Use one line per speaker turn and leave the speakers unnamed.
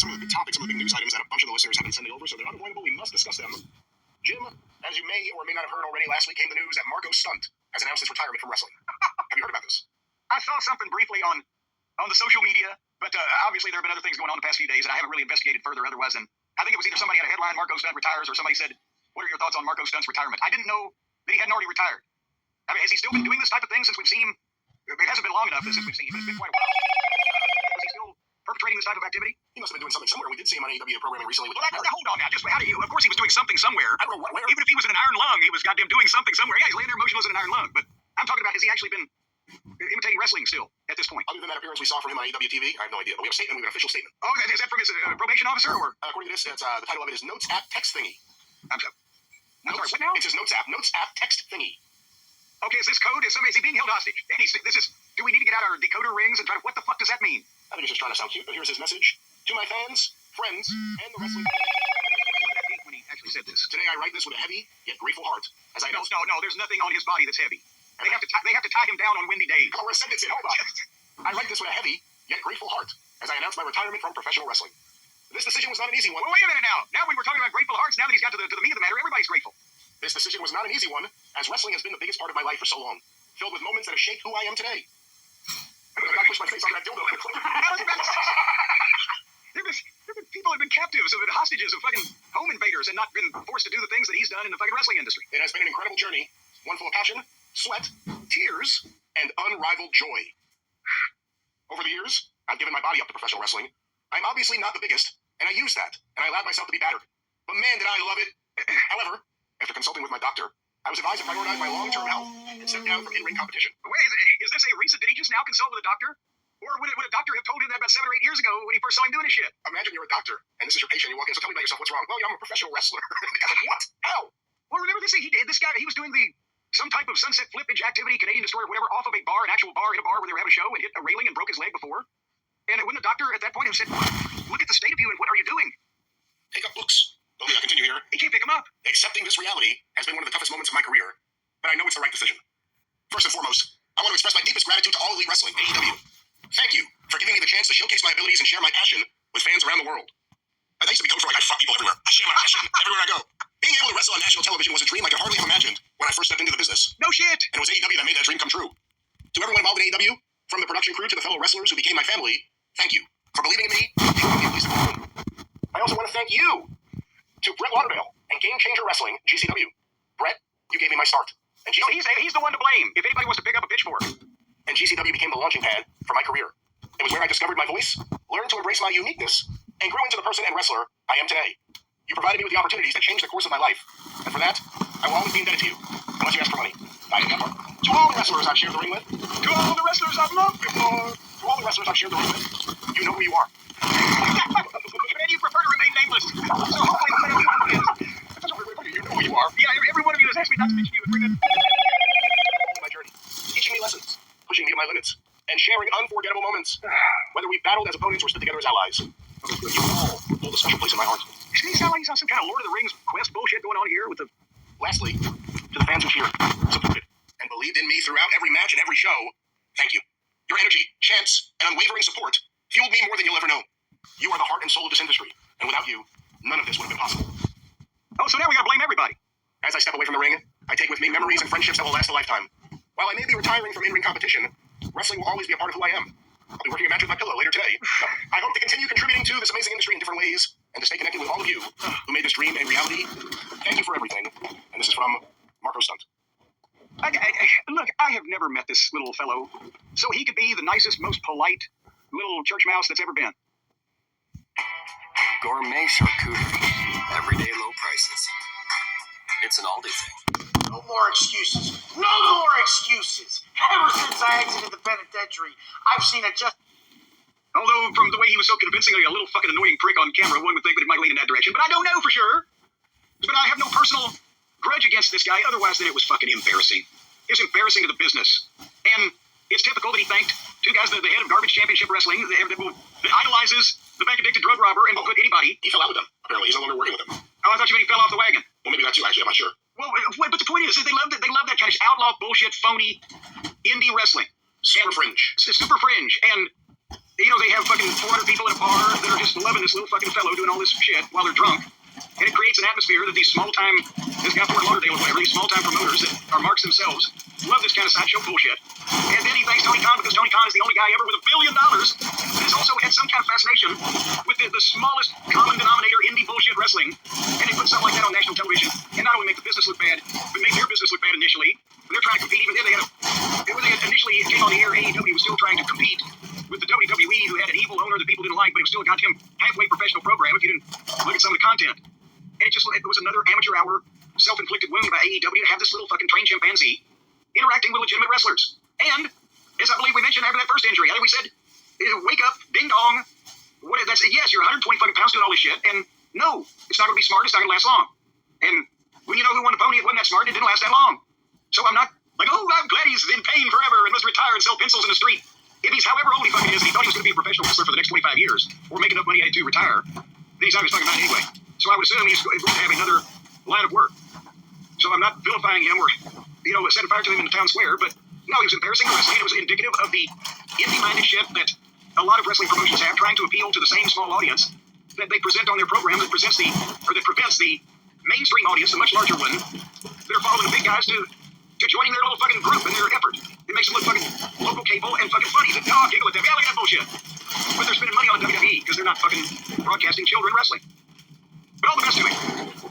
some of the big topics, some of the big news items that a bunch of the listeners have been sending over, so they're unavoidable. We must discuss them. Jim, as you may or may not have heard already, last week came the news that Marko Stunt has announced his retirement from wrestling. Have you heard about this?
I saw something briefly on the social media, but obviously there have been other things going on the past few days, and I haven't really investigated further otherwise than I think it was either somebody had a headline, Marko Stunt retires, or somebody said, what are your thoughts on Marko Stunt's retirement? I didn't know that he hadn't already retired. I mean, has he still been doing this type of thing since we've seen him? It hasn't been long enough since we've seen him, but it's been quite a while. Was he still perpetrating this type of activity?
He must have been doing something somewhere. We did see him on AEW programming recently.
Well, hold on now. Just how do you? Of course, he was doing something somewhere.
I don't know where.
Even if he was in an iron lung, he was goddamn doing something somewhere. Yeah, he's laying there motionless in an iron lung. But I'm talking about, has he actually been imitating wrestling still at this point?
Other than that appearance we saw from him on AEW TV, I have no idea. But we have a statement. We have an official statement.
Oh, is that from his probation officer or?
According to this, it's, the title of it is Notes App Text Thingy.
I'm sorry. What now?
It says Notes App Text Thingy.
Okay, is this code? Is he being held hostage? And do we need to get out our decoder rings and try to, what the fuck does that mean?
I think he's just trying to sound cute, but here's his message. To my fans, friends, and the wrestling...
When he actually said this.
Today I write this with a heavy, yet grateful heart, as I announced...
No, there's nothing on his body that's heavy. They have to tie him down on windy days.
I'll send it in, hold on. I write this with a heavy, yet grateful heart, as I announce my retirement from professional wrestling. This decision was not an easy one.
Well, wait a minute now. Now when we're talking about grateful hearts, now that he's got to the meat of the matter, everybody's grateful.
This decision was not an easy one, as wrestling has been the biggest part of my life for so long, filled with moments that have shaped who I am today. I pushed my face on that dildo.
People have been captives, have been hostages of fucking home invaders and not been forced to do the things that he's done in the fucking wrestling industry.
It has been an incredible journey, one full of passion, sweat, tears, and unrivaled joy. Over the years, I've given my body up to professional wrestling. I'm obviously not the biggest, and I use that, and I allowed myself to be battered. But man, did I love it. However, after consulting with my doctor, I was advised to prioritize my long-term health and step down from in-ring competition.
Wait, is this a recent, did he just now consult with a doctor? Or would a doctor have told him that about 7 or 8 years ago when he first saw him doing his shit?
Imagine you're a doctor, and this is your patient, you walk in, so tell me about yourself, what's wrong? Well, I'm a professional wrestler. The guy's like, what? How?
Well, remember this, this guy, he was doing some type of sunset flippage activity, Canadian Destroyer, whatever, off of a bar, an actual bar, in a bar where they were having a show, and hit a railing and broke his leg before. And wouldn't the doctor at that point have said, look at the state of you, and what are you doing?
Pick up books. Okay, I'll continue here.
He can't pick them up.
Accepting this reality has been one of the toughest moments of my career, but I know it's the right decision. First and foremost, I want to express my deepest gratitude to All Elite Wrestling, AEW. Thank you for giving me the chance to showcase my abilities and share my passion with fans around the world. I used to be coach for I fuck people everywhere. I share my passion everywhere I go. Being able to wrestle on national television was a dream I could hardly have imagined when I first stepped into the business.
No shit.
And it was AEW that made that dream come true. To everyone involved in AEW, from the production crew to the fellow wrestlers who became my family, thank you for believing in me and giving me a piece of my own. I also want to thank you to Brett Lauderdale and Game Changer Wrestling, GCW. Brett, you gave me my start. And
So he's the one to blame if anybody wants to pick up a pitchfork.
And GCW became the launching pad for my career. It was where I discovered my voice, learned to embrace my uniqueness, and grew into the person and wrestler I am today. You provided me with the opportunities that changed the course of my life. And for that, I will always be indebted to you, unless you ask for money. I did that part. To all the wrestlers I've shared the ring with, to all the wrestlers I've loved before, to all the wrestlers I've shared the ring with, you know who you are.
And you prefer to remain nameless. So hopefully you know
who you are.
Yeah, every one of you has asked me not to mention you and bring it.
My journey, teaching me lessons, pushing me to my limits, and sharing unforgettable moments. Whether we battled as opponents or stood together as allies, you all hold a special place in my heart.
Doesn't he sound like he's on some kind of Lord of the Rings quest bullshit going on here with the...
Lastly, to the fans who cheered, supported, and believed in me throughout every match and every show, thank you. Your energy, chants, and unwavering support fueled me more than you'll ever know. You are the heart and soul of this industry, and without you, none of this would have been possible.
Oh, so now we gotta blame everybody.
As I step away from the ring, I take with me memories and friendships that will last a lifetime. While I may be retiring from in-ring competition, wrestling will always be a part of who I am. I'll be working a match with my pillow later today. I hope to continue contributing to this amazing industry in different ways, and to stay connected with all of you who made this dream a reality. Thank you for everything. And this is from Marko Stunt.
Look, I have never met this little fellow, so he could be the nicest, most polite little church mouse that's ever been.
Gourmet charcuterie. Everyday low prices. It's an Aldi thing.
No more excuses. No more excuses. Ever since I exited the penitentiary, I've seen it just...
Although, from the way he was so convincingly a little fucking annoying prick on camera, one would think that it might lean in that direction. But I don't know for sure. But I have no personal grudge against this guy, otherwise than it was fucking embarrassing. It was embarrassing to the business. And it's typical that he thanked two guys, the head of Garbage Championship Wrestling, that idolizes the bank-addicted drug robber and will put anybody...
He fell out with them, apparently. He's no longer working with them.
Oh, I thought you meant he fell off the wagon.
Well, maybe that too, actually. I'm not sure.
Well, but the point is, they love that kind of outlaw bullshit, phony indie wrestling.
Super fringe.
Super fringe. And you know, they have fucking 400 people in a bar that are just loving this little fucking fellow doing all this shit while they're drunk. And it creates an atmosphere that these small-time, this guy Fort Lauderdale or whatever, these small-time promoters that are marks themselves love this kind of sideshow bullshit. And then he thanks Tony Khan because Tony Khan is the only guy ever with $1 billion that has also had some kind of fascination with the smallest common denominator indie bullshit wrestling. And they put something like that on national television and not only make the business look bad, but make their business look bad initially. They're trying to compete. Even then, when they initially came on the air, AEW was still trying to compete with the WWE, who had an evil owner that people didn't like, but it was still a goddamn halfway professional program if you didn't look at some of the content. And it was another amateur hour, self-inflicted wound by AEW to have this little fucking trained chimpanzee interacting with legitimate wrestlers. And, as I believe we mentioned after that first injury, I think we said, wake up, ding dong. Yes, you're 120 fucking pounds doing all this shit, and no, it's not going to be smart, it's not going to last long. And when you know who won the pony, it wasn't that smart, it didn't last that long. So I'm not like, oh, I'm glad he's in pain forever and must retire and sell pencils in the street. If he's however old he fucking is, and he thought he was going to be a professional wrestler for the next 25 years, or make enough money to retire, then he's not going to be talking about it anyway. So I would assume he's going to have another line of work. So I'm not vilifying him or, setting fire to him in the town square, but no, he was embarrassing the wrestling. It was indicative of the indie-minded shit that a lot of wrestling promotions have, trying to appeal to the same small audience that they present on their program that prevents the mainstream audience, the much larger one, that are following the big guys to joining their little fucking group in their effort. It makes them look fucking local cable and fucking funny. That, oh, giggle at them. Yeah, look at that bullshit. But they're spending money on WWE because they're not fucking broadcasting children wrestling. But all the best to him.